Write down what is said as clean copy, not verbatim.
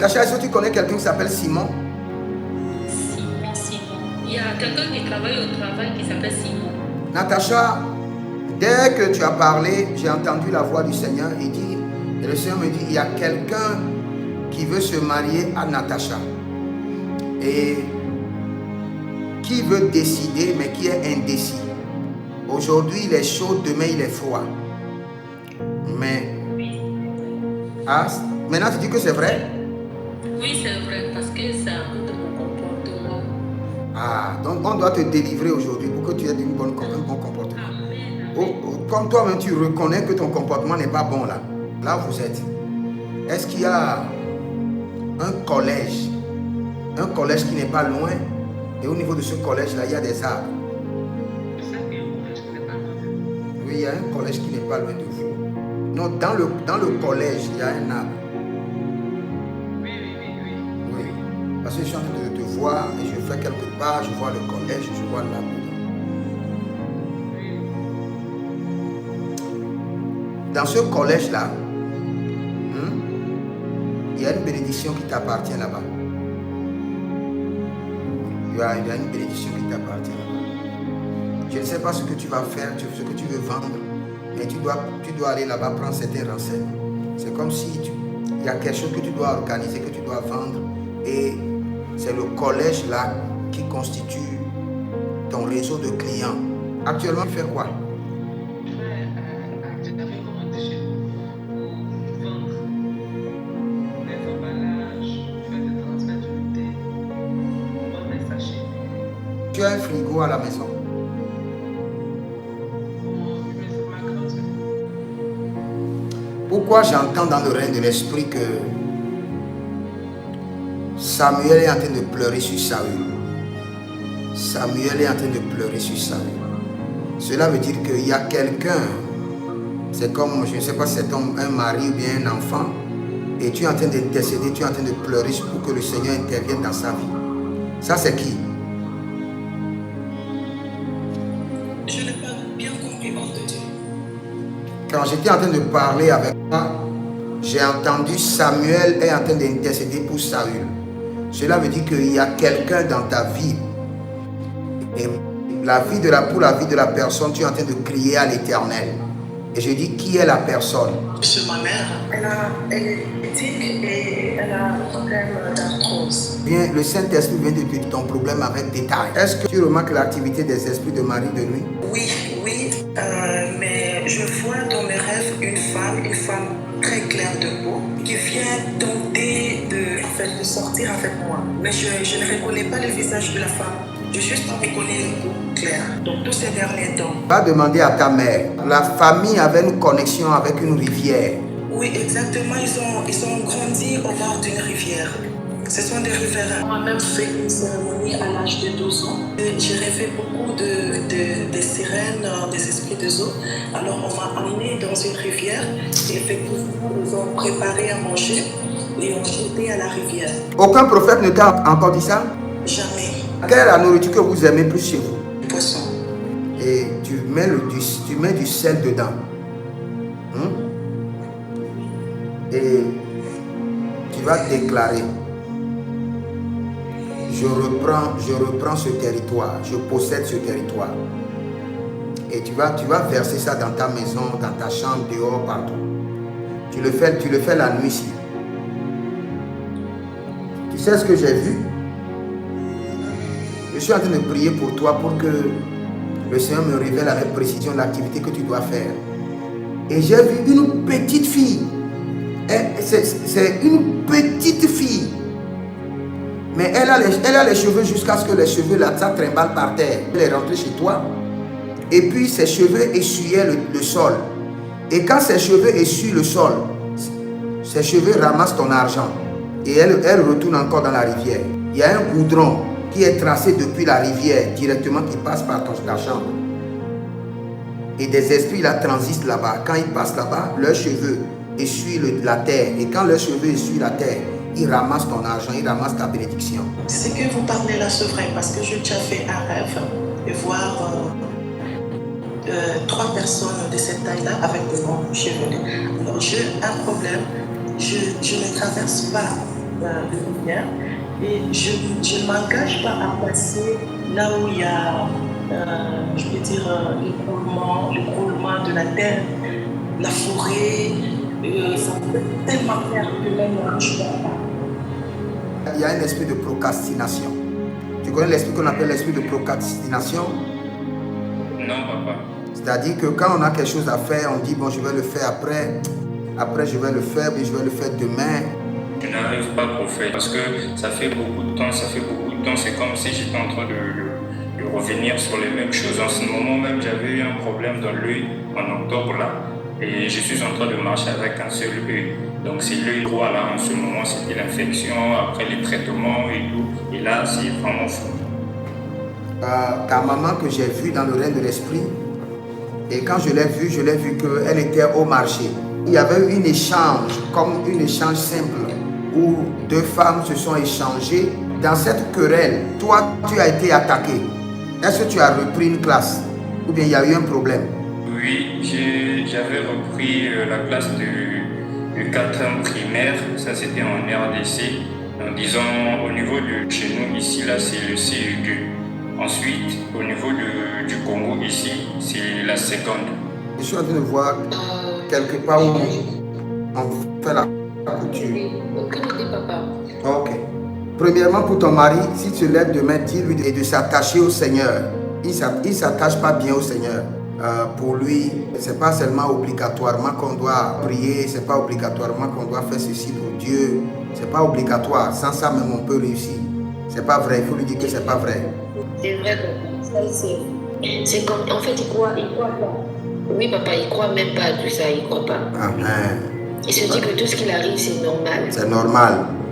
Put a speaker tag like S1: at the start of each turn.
S1: Natacha, est-ce que tu connais quelqu'un qui s'appelle Simon?
S2: Simon. Il y a quelqu'un qui travaille au travail qui s'appelle Simon.
S1: Natacha, dès que tu as parlé, j'ai entendu la voix du Seigneur et le Seigneur me dit, il y a quelqu'un qui veut se marier à Natacha et qui veut décider mais qui est indécis. Aujourd'hui il est chaud, demain il est froid. Mais maintenant tu dis que c'est vrai?
S2: Oui, c'est vrai, parce que c'est un peu de mon comportement.
S1: Donc on doit te délivrer aujourd'hui pour que tu aies un bon comportement. Comme toi-même tu reconnais que ton comportement n'est pas bon là où vous êtes. Est-ce qu'il y a un collège qui n'est pas loin, et au niveau de ce collège là il y a des arbres? Oui, il y a un collège qui n'est pas loin de vous. Non, dans le collège il y a un arbre. Oui, parce que je suis en train de te voir et je fais quelque part, je vois le collège, je vois l'arbre. Dans ce collège là, il y a une bénédiction qui t'appartient là-bas. Il y a une bénédiction qui t'appartient là-bas. Je ne sais pas ce que tu vas faire, ce que tu veux vendre, mais tu dois aller là-bas prendre certains renseignements. C'est comme si il y a quelque chose que tu dois organiser, que tu dois vendre, et c'est le collège là qui constitue ton réseau de clients. Actuellement, tu fais quoi? Tu as un frigo à la maison? Pourquoi j'entends dans le règne de l'esprit que Samuel est en train de pleurer sur Saül? Samuel est en train de pleurer sur Saül. Cela veut dire qu'il y a quelqu'un, c'est comme, je ne sais pas si c'est un mari ou bien un enfant, et tu es en train d'intercéder, tu es en train de pleurer pour que le Seigneur intervienne dans sa vie. Ça c'est qui?
S3: Je n'ai pas bien compris, homme de Dieu.
S1: Quand j'étais en train de parler avec toi, j'ai entendu Samuel est en train d'intercéder pour Saül. Cela veut dire qu'il y a quelqu'un dans ta vie. Et pour la vie de la personne, tu es en train de crier à l'Éternel. Et je dis, qui est la personne?
S3: C'est ma mère. Elle est éthique et elle a un problème d'arthrose.
S1: Bien, le Saint-Esprit vient de te dire ton problème avec détail. Est-ce que tu remarques l'activité des esprits de Marie de nuit?
S3: Oui, mais je vois dans mes rêves une femme très claire de peau qui vient tenter de sortir avec moi. Mais je ne reconnais pas le visage de la femme. Je juste reconnais le peau clair. Donc tous ces derniers temps.
S1: Va demander à ta mère. La famille avait une connexion avec une rivière.
S3: Oui, exactement. Ils ont grandi au bord d'une rivière. Ce sont des riverains. Moi-même fait une cérémonie à l'âge de 12 ans. J'ai rêvé beaucoup de sirènes, des esprits des eaux. Alors on m'a amené dans une rivière et effectivement ils ont préparé à manger et ont jeté à la rivière.
S1: Aucun prophète ne t'a encore dit ça?
S3: Jamais.
S1: Quelle est la nourriture que vous aimez plus chez vous?
S3: Poisson.
S1: Et tu mets du sel dedans. Et tu vas déclarer: je reprends ce territoire, je possède ce territoire. Et tu vas verser ça dans ta maison, dans ta chambre, dehors, partout. Tu le fais la nuit ici. Tu sais ce que j'ai vu? Je suis en train de prier pour toi pour que le Seigneur me révèle avec précision l'activité que tu dois faire. Et j'ai vu une petite fille. C'est une petite fille. Mais elle a les cheveux jusqu'à ce que les cheveux là, ça trimballe par terre. Elle est rentrée chez toi. Et puis ses cheveux essuyaient le sol. Et quand ses cheveux essuient le sol, ses cheveux ramassent ton argent. Et elle retourne encore dans la rivière. Il y a un goudron qui est tracé depuis la rivière directement qui passe par ta chambre. Et des esprits là transitent là-bas. Quand ils passent là-bas, leurs cheveux essuient la terre. Et quand leurs cheveux essuient la terre, ils ramassent ton argent, ils ramassent ta bénédiction.
S3: Ce que vous parlez là, c'est vrai, parce que j'ai déjà fait un rêve et voir 3 personnes de cette taille-là avec des longs cheveux. Alors j'ai un problème, je ne traverse pas de rivière. Et je ne m'engage pas à passer là où il y a, je peux dire, l'écroulement de la terre, la forêt. Ça peut tellement faire que même je ne peux pas.
S1: Il y a un esprit de procrastination. Tu connais l'esprit qu'on appelle l'esprit de procrastination?
S4: Non, papa.
S1: C'est-à-dire que quand on a quelque chose à faire, on dit bon, je vais le faire après. Après, je vais le faire, mais je vais le faire demain.
S4: Je n'arrive pas, prophète, parce que ça fait beaucoup de temps, c'est comme si j'étais en train de revenir sur les mêmes choses. En ce moment même, j'avais eu un problème dans l'œil en octobre là, et je suis en train de marcher avec un seul œil. Donc c'est l'œil droit là, en ce moment, c'était l'infection, après les traitements et tout, et là, c'est vraiment fou.
S1: Ta maman que j'ai vue dans le règne de l'esprit, et quand je l'ai vue qu'elle était au marché. Il y avait eu un échange, comme un échange simple, où deux femmes se sont échangées. Dans cette querelle, toi, tu as été attaqué. Est-ce que tu as repris une classe? Ou bien il y a eu un problème?
S4: Oui, j'avais repris la classe de 4e primaire. Ça, c'était en RDC. Donc, disons, au niveau de chez nous, ici, là, c'est le CE2. Ensuite, au niveau du Congo, ici, c'est la seconde.
S1: Je suis en train de voir quelque part où on fait la couture.
S2: Aucune idée, papa.
S1: Ok. Premièrement, pour ton mari, si tu lèves demain, dis-lui de s'attacher au Seigneur. Il ne s'attache pas bien au Seigneur. Pour lui, ce n'est pas seulement obligatoirement qu'on doit prier, ce n'est pas obligatoirement qu'on doit faire ceci pour Dieu. Ce n'est pas obligatoire. Sans ça, même, on peut réussir. Ce n'est pas vrai. Il faut lui dire que ce n'est pas vrai.
S2: C'est vrai, papa. C'est comme, en fait, il croit pas. Oui, papa, il croit même pas à tout ça, il croit pas. Il se dit que tout ce qu'il arrive, c'est normal.
S1: C'est normal.